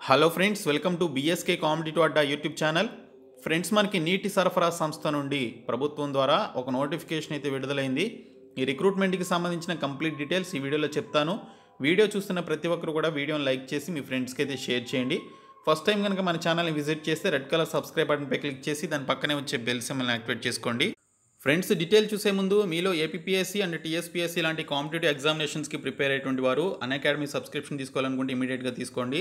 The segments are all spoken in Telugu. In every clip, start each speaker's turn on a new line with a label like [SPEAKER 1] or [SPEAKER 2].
[SPEAKER 1] Hello friends, welcome to BSK competitive Adda YouTube channel. Friends, మనకి నీటి సరఫరా సంస్థ నుండి ప్రభుత్వం ద్వారా ఒక నోటిఫికేషన్ అయితే విడుదలైంది. ఈ రిక్రూట్మెంట్కి సంబంధించిన కంప్లీట్ డీటెయిల్స్ ఈ వీడియోలో చెప్తాను. వీడియో చూస్తున్న ప్రతి ఒక్కరు కూడా వీడియోని లైక్ చేసి మీ ఫ్రెండ్స్కి అయితే షేర్ చేయండి. ఫస్ట్ టైం కనుక మన ఛానల్ని విజిట్ చేస్తే రెడ్ కలర్ సబ్స్క్రైబ్ బటన్పై క్లిక్ చేసి దాని పక్కనే వచ్చే బెల్ సింబల్ని యాక్టివేట్ చేసుకోండి. ఫ్రెండ్స్, డీటెయిల్ చూసే ముందు మీలో ఏపీపీఎస్సీ అండ్ టీఎస్పీఎస్సీ లాంటి కాంపిటేటివ్ ఎగ్జామినేషన్స్కి ప్రిపేర్ అయ్యేటువంటి వారు అన్అకాడమీ సబ్స్క్రిప్షన్ తీసుకోవాలనుకుంటే ఇమీడియట్గా తీసుకోండి.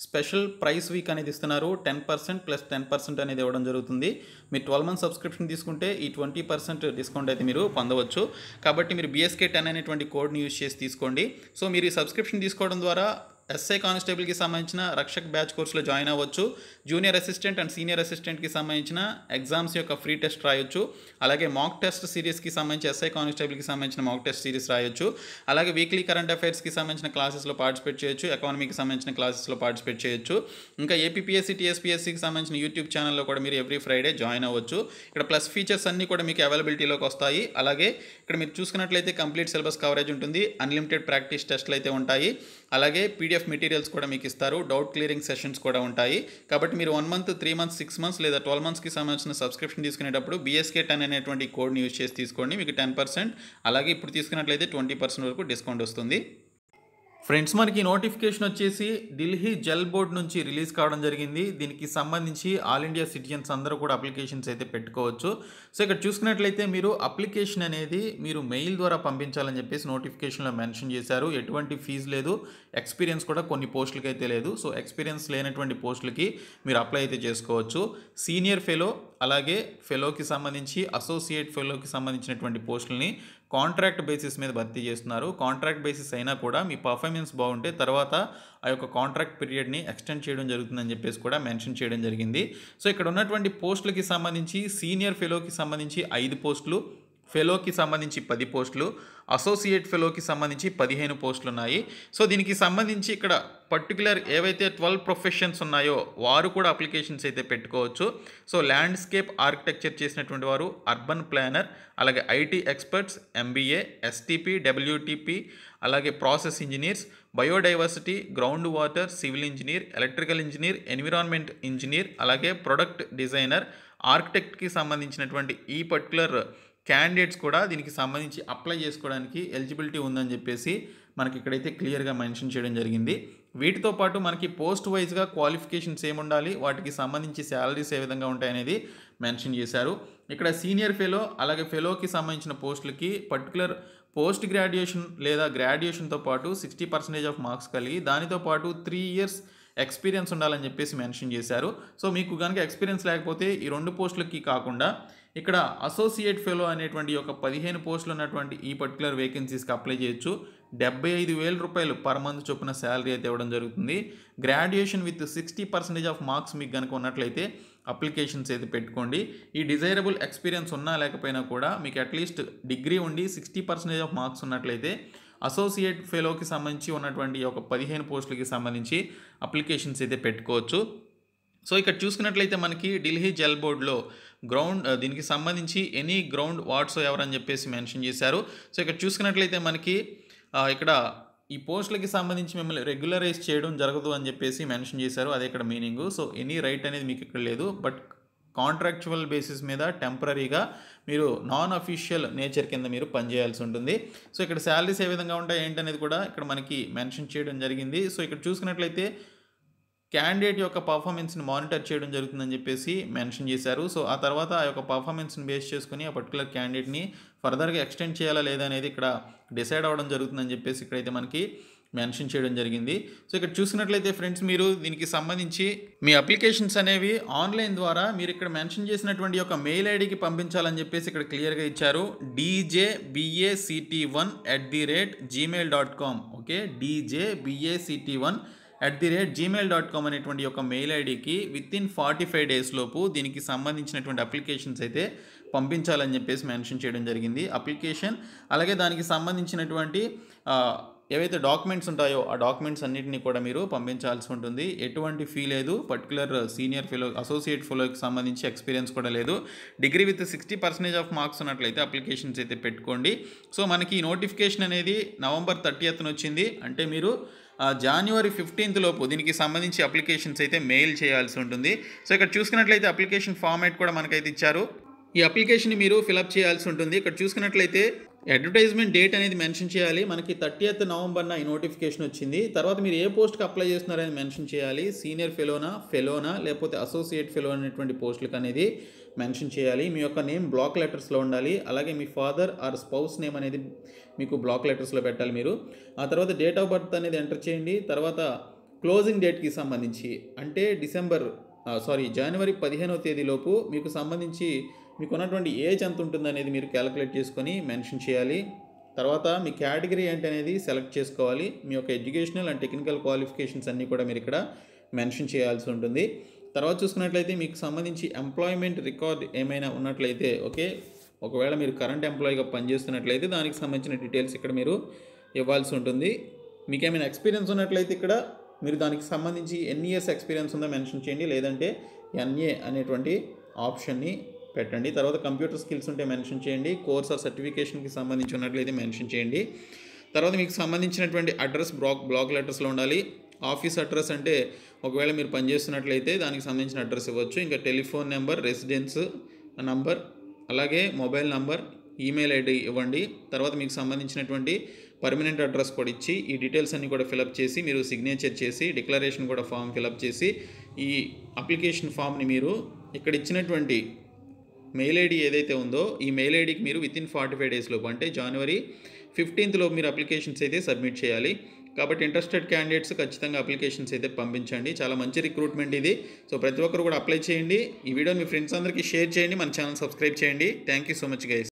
[SPEAKER 1] స్పెషల్ ప్రైస్ వీక్ అనేది ఇస్తున్నారు. 10% ప్లస్ 10% అనేది ఇవ్వడం జరుగుతుంది. మీరు 12 మంత్స్ సబ్స్క్రిప్షన్ తీసుకుంటే ఈ 20% డిస్కౌంట్ అయితే మీరు పొందవచ్చు. కాబట్టి మీరు BSK 10 అనేటువంటి కోడ్ని యూజ్ చేసి తీసుకోండి. సో మీరు ఈ సబ్స్క్రిప్షన్ తీసుకోవడం ద్వారా ఎస్ఐ కానిస్టేబుల్కి సంబంధించిన రక్షక్ బ్యాచ్ కోర్సులో జాయిన్ అవ్వచ్చు. జూనియర్ అసిస్టెంట్ అండ్ సీనియర్ అసిస్టెంట్కి సంబంధించిన ఎగ్జామ్స్ యొక్క ఫ్రీ టెస్ట్ రాయొచ్చు. అలాగే మాక్ టెస్ట్ సిరీస్కి సంబంధించి ఎస్ఐ కానిస్టేబుల్కి సంబంధించిన మాక్ టెస్ట్ సిరీస్ రాయొచ్చు. అలాగే వీక్లీ కరెంట్ అఫైర్స్కి సంబంధించిన క్లాసెస్లో పార్టిసిపేట్ చేయొచ్చు. ఎకానమీకి సంబంధించిన క్లాసెస్లో పార్టిసిపేట్ చేయొచ్చు. ఇంకా ఏపీపీఎస్సీ టీఎస్పీఎస్సీకి సంబంధించిన యూట్యూబ్ ఛానల్లో కూడా మీరు ఎవ్రీ ఫ్రైడే జాయిన్ అవ్వచ్చు. ఇక్కడ ప్లస్ ఫీచర్స్ అన్నీ కూడా మీకు అవైలబిలిటీలోకి వస్తాయి. అలాగే ఇక్కడ మీరు చూసుకున్నట్లయితే కంప్లీట్ సిలబస్ కవరేజ్ ఉంటుంది. అన్లిమిటెడ్ ప్రాక్టీస్ టెస్ట్లు అయితే ఉంటాయి. అలాగే పీడిఎఫ్ మెటీరియల్స్ కూడా మీకు ఇస్తారు. డౌట్ క్లియరింగ్ సెషన్స్ కూడా ఉంటాయి. కాబట్టి మీరు 1 మంత్, 3 మంత్స్, 6 మంత్స్ లేదా 12 మంత్స్కి సంబంధించిన సబ్స్క్రిప్షన్ తీసుకునేటప్పుడు BSK 10 అనేటువంటి కోడ్ని యూజ్ చేసి తీసుకోండి. మీకు 10%, అలాగే ఇప్పుడు తీసుకున్నట్లయితే 20% వరకు డిస్కౌంట్ వస్తుంది. ఫ్రెండ్స్, మనకి నోటిఫికేషన్ వచ్చేసి ఢిల్లీ జల్ బోర్డ్ నుంచి రిలీజ్ కావడం జరిగింది. దీనికి సంబంధించి ఆల్ ఇండియా సిటిజన్స్ అందరూ కూడా అప్లికేషన్స్ అయితే పెట్టుకోవచ్చు. సో ఇక్కడ చూసుకున్నట్లయితే మీరు అప్లికేషన్ అనేది మీరు మెయిల్ ద్వారా పంపించాలని చెప్పేసి నోటిఫికేషన్లో మెన్షన్ చేశారు. ఎటువంటి ఫీజు లేదు. ఎక్స్పీరియన్స్ కూడా కొన్ని పోస్టులకి అయితే లేదు. సో ఎక్స్పీరియన్స్ లేనటువంటి పోస్టులకి మీరు అప్లై అయితే చేసుకోవచ్చు. సీనియర్ ఫెలో, అలాగే ఫెలోకి సంబంధించి అసోసియేట్ ఫెలోకి సంబంధించినటువంటి పోస్టులని కాంట్రాక్ట్ బేసిస్ మీద భర్తీ చేస్తున్నారు. కాంట్రాక్ట్ బేసిస్ అయినా కూడా మీ పర్ఫార్మెన్స్ బాగుంటే తర్వాత ఆ యొక్క కాంట్రాక్ట్ పీరియడ్ని ఎక్స్టెండ్ చేయడం జరుగుతుందని చెప్పేసి కూడా మెన్షన్ చేయడం జరిగింది. సో ఇక్కడ ఉన్నటువంటి పోస్టులకి సంబంధించి సీనియర్ ఫెలోకి సంబంధించి 5 పోస్టులు, ఫెలోకి సంబంధించి 10 పోస్టులు, అసోసియేట్ ఫెలోకి సంబంధించి 15 పోస్టులు ఉన్నాయి. సో దీనికి సంబంధించి ఇక్కడ పర్టికులర్ ఏవైతే 12 ప్రొఫెషన్స్ ఉన్నాయో వారు కూడా అప్లికేషన్స్ అయితే పెట్టుకోవచ్చు. సో ల్యాండ్స్కేప్ ఆర్కిటెక్చర్ చేసినటువంటి వారు, అర్బన్ ప్లానర్, అలాగే IT experts, MBA, STP, WTP, అలాగే process engineers, biodiversity, ground water, civil engineer, electrical engineer, environment engineer, అలాగే ప్రొడక్ట్ డిజైనర్, ఆర్కిటెక్ట్కి సంబంధించినటువంటి ఈ పర్టికులర్ క్యాండిడేట్స్ కూడా దీనికి సంబంధించి అప్లై చేసుకోవడానికి ఎలిజిబిలిటీ ఉందని చెప్పేసి మనకి ఇక్కడైతే క్లియర్గా మెన్షన్ చేయడం జరిగింది. వీటితో పాటు మనకి పోస్ట్ వైజ్గా క్వాలిఫికేషన్స్ ఏముండాలి, వాటికి సంబంధించి శాలరీస్ ఏ విధంగా ఉంటాయనేది మెన్షన్ చేశారు. ఇక్కడ సీనియర్ ఫెలో, అలాగే ఫెలోకి సంబంధించిన పోస్టులకి పర్టికులర్ పోస్ట్ గ్రాడ్యుయేషన్ లేదా గ్రాడ్యుయేషన్తో పాటు 60% ఆఫ్ మార్క్స్ కలిగి దానితో పాటు 3 ఇయర్స్ ఎక్స్పీరియన్స్ ఉండాలని చెప్పేసి మెన్షన్ చేశారు. సో మీకు కనుక ఎక్స్పీరియన్స్ లేకపోతే ఈ 2 పోస్టులకి కాకుండా ఇక్కడ అసోసియేట్ ఫెలో అనేటువంటి ఒక 15 పోస్టులు ఉన్నటువంటి ఈ పర్టికులర్ వేకెన్సీస్కి అప్లై చేయొచ్చు. 75,000 రూపాయలు పర్ మంత్ చొప్పున శాలరీ అయితే ఇవ్వడం జరుగుతుంది. గ్రాడ్యుయేషన్ విత్ 60% ఆఫ్ మార్క్స్ మీకు కనుక ఉన్నట్లయితే అప్లికేషన్స్ అయితే పెట్టుకోండి. ఈ డిజైరబుల్ ఎక్స్పీరియన్స్ ఉన్నా లేకపోయినా కూడా మీకు అట్లీస్ట్ డిగ్రీ ఉండి 60% ఆఫ్ మార్క్స్ ఉన్నట్లయితే అసోసియేట్ ఫెలోకి సంబంధించి ఉన్నటువంటి ఒక 15 పోస్టులకి సంబంధించి అప్లికేషన్స్ అయితే పెట్టుకోవచ్చు. సో ఇక్కడ చూసుకున్నట్లయితే మనకి ఢిల్లీ జల్ బోర్డ్లో దీనికి సంబంధించి ఎనీ గ్రౌండ్ వాట్స్ ఎవరని చెప్పేసి మెన్షన్ చేశారు. సో ఇక్కడ చూసుకున్నట్లయితే మనకి ఇక్కడ ఈ పోస్టులకి సంబంధించి మిమ్మల్ని రెగ్యులరైజ్ చేయడం జరగదు అని చెప్పేసి మెన్షన్ చేశారు. అదే ఇక్కడ మీనింగు. సో ఎనీ రైట్ అనేది మీకు ఇక్కడ లేదు. బట్ కాంట్రాక్చువల్ బేసిస్ మీద టెంపరీగా మీరు నాన్ అఫీషియల్ నేచర్ కింద మీరు పనిచేయాల్సి ఉంటుంది. సో ఇక్కడ శాలరీస్ ఏ విధంగా ఉంటాయి ఏంటనేది కూడా ఇక్కడ మనకి మెన్షన్ చేయడం జరిగింది. సో ఇక్కడ చూసుకున్నట్లయితే క్యాండిడేట్ యొక్క పర్ఫార్మెన్స్ని మానిటర్ చేయడం జరుగుతుందని చెప్పేసి మెన్షన్ చేశారు. సో ఆ తర్వాత ఆ యొక్క పర్ఫార్మెన్స్ని బేస్ చేసుకుని ఆ పర్టికులర్ క్యాండిడేట్ని ఫర్దర్గా ఎక్స్టెండ్ చేయాలా లేదా అనేది ఇక్కడ డిసైడ్ అవ్వడం జరుగుతుందని చెప్పేసి ఇక్కడైతే మనకి మెన్షన్ చేయడం జరిగింది. సో ఇక్కడ చూసినట్లయితే ఫ్రెండ్స్, మీరు దీనికి సంబంధించి మీ అప్లికేషన్స్ అనేవి ఆన్లైన్ ద్వారా మీరు ఇక్కడ మెన్షన్ చేసినటువంటి యొక్క మెయిల్ ఐడికి పంపించాలని చెప్పేసి ఇక్కడ క్లియర్గా ఇచ్చారు. djbact1@gmail.com. ఓకే, djbact1@gmail.com అనేటువంటి యొక్క మెయిల్ ఐడికి వితిన్ 45 డేస్ లోపు దీనికి సంబంధించినటువంటి అప్లికేషన్స్ అయితే పంపించాలని చెప్పేసి మెన్షన్ చేయడం జరిగింది. అప్లికేషన్ అలాగే దానికి సంబంధించినటువంటి ఏవైతే డాక్యుమెంట్స్ ఉంటాయో ఆ డాక్యుమెంట్స్ అన్నింటినీ కూడా మీరు పంపించాల్సి ఉంటుంది. ఎటువంటి ఫీ లేదు. పర్టికులర్ సీనియర్ ఫెలో, అసోసియేట్ ఫెలోకి సంబంధించి ఎక్స్పీరియన్స్ కూడా లేదు. డిగ్రీ విత్ 60% ఆఫ్ మార్క్స్ ఉన్నట్లయితే అప్లికేషన్స్ అయితే పెట్టుకోండి. సో మనకి ఈ నోటిఫికేషన్ అనేది November 30th వచ్చింది. అంటే మీరు జనవరి 15 లోపు దీనికి సంబంధించి అప్లికేషన్స్ అయితే మెయిల్ చేయాల్సి ఉంటుంది. సో ఇక్కడ చూసుకున్నట్లయితే అప్లికేషన్ ఫార్మాట్ కూడా మనకైతే ఇచ్చారు. ఈ అప్లికేషన్ని మీరు ఫిలప్ చేయాల్సి ఉంటుంది. ఇక్కడ చూసుకున్నట్లయితే అడ్వర్టైజ్మెంట్ డేట్ అనేది మెన్షన్ చేయాలి. మనకి 30th నవంబర్న ఈ నోటిఫికేషన్ వచ్చింది. తర్వాత మీరు ఏ పోస్ట్కి అప్లై చేస్తున్నారని మెన్షన్ చేయాలి. సీనియర్ ఫెలోనా లేకపోతే అసోసియేట్ ఫెలో అనేటువంటి పోస్టులకు అనేది మెన్షన్ చేయాలి. మీ యొక్క నేమ్ బ్లాక్ లెటర్స్లో ఉండాలి. అలాగే మీ ఫాదర్ ఆర్ స్పౌస్ నేమ్ అనేది మీకు బ్లాక్ లెటర్స్లో పెట్టాలి మీరు. ఆ తర్వాత డేట్ ఆఫ్ బర్త్ అనేది ఎంటర్ చేయండి. తర్వాత క్లోజింగ్ డేట్కి సంబంధించి అంటే జనవరి 15వ తేదీలోపు మీకు సంబంధించి మీకు ఉన్నటువంటి ఏజ్ ఎంత ఉంటుందనేది మీరు క్యాలిక్యులేట్ చేసుకొని మెన్షన్ చేయాలి. తర్వాత మీ కేటగిరీ ఏంటి అనేది సెలెక్ట్ చేసుకోవాలి. మీ యొక్క ఎడ్యుకేషనల్ అండ్ టెక్నికల్ క్వాలిఫికేషన్స్ అన్నీ కూడా మీరు ఇక్కడ మెన్షన్ చేయాల్సి ఉంటుంది. తర్వాత చూసుకున్నట్లయితే మీకు సంబంధించి ఎంప్లాయ్మెంట్ రికార్డ్ ఏమైనా ఉన్నట్లయితే ఒకవేళ మీరు కరెంట్ ఎంప్లాయీగా పనిచేస్తున్నట్లయితే దానికి సంబంధించిన డీటెయిల్స్ ఇక్కడ మీరు ఇవ్వాల్సి ఉంటుంది. మీకు ఏమైనా ఎక్స్పీరియన్స్ ఉన్నట్లయితే ఇక్కడ మీరు దానికి సంబంధించి ఎన్ని ఇయర్స్ ఎక్స్పీరియన్స్ ఉందో మెన్షన్ చేయండి. లేదంటే NA అనేటువంటి ఆప్షన్ని పెట్టండి. తర్వాత కంప్యూటర్ స్కిల్స్ ఉంటే మెన్షన్ చేయండి. కోర్స్ ఆర్ సర్టిఫికేషన్కి సంబంధించి ఉన్నట్లయితే మెన్షన్ చేయండి. తర్వాత మీకు సంబంధించినటువంటి అడ్రస్ బ్లాక్ లెటర్స్లో ఉండాలి. ఆఫీస్ అడ్రస్ అంటే ఒకవేళ మీరు పనిచేస్తున్నట్లయితే దానికి సంబంధించిన అడ్రస్ ఇవ్వచ్చు. ఇంకా టెలిఫోన్ నెంబర్, రెసిడెన్స్ నంబర్, అలాగే మొబైల్ నంబర్, ఈమెయిల్ ఐడి ఇవ్వండి. తర్వాత మీకు సంబంధించినటువంటి పర్మనెంట్ అడ్రస్ కూడా ఇచ్చి ఈ డీటెయిల్స్ అన్నీ కూడా ఫిలప్ చేసి మీరు సిగ్నేచర్ చేసి డిక్లరేషన్ కూడా ఫామ్ ఫిలప్ చేసి ఈ అప్లికేషన్ ఫామ్ని మీరు ఇక్కడ ఇచ్చినటువంటి మెయిల్ ఐడి ఏదైతే ఉందో ఈ మెయిల్ ఐడికి మీరు వితిన్ 45 days లోపు అంటే జనవరి 15th లోపు మీరు అప్లికేషన్స్ అయితే సబ్మిట్ చేయాలి. కాబట్టి ఇంట్రెస్టెడ్ క్యాండిడేట్స్ ఖచ్చితంగా అప్లికేషన్స్ అయితే పంపించండి. చాలా మంచి రిక్రూట్మెంట్ ఇది. సో ప్రతి ఒక్కరు కూడా అప్లై చేయండి. ఈ వీడియోని మీ ఫ్రెండ్స్ అందరికీ షేర్ చేయండి. మన ఛానల్ సబ్స్క్రైబ్ చేయండి. Thank you so much guys.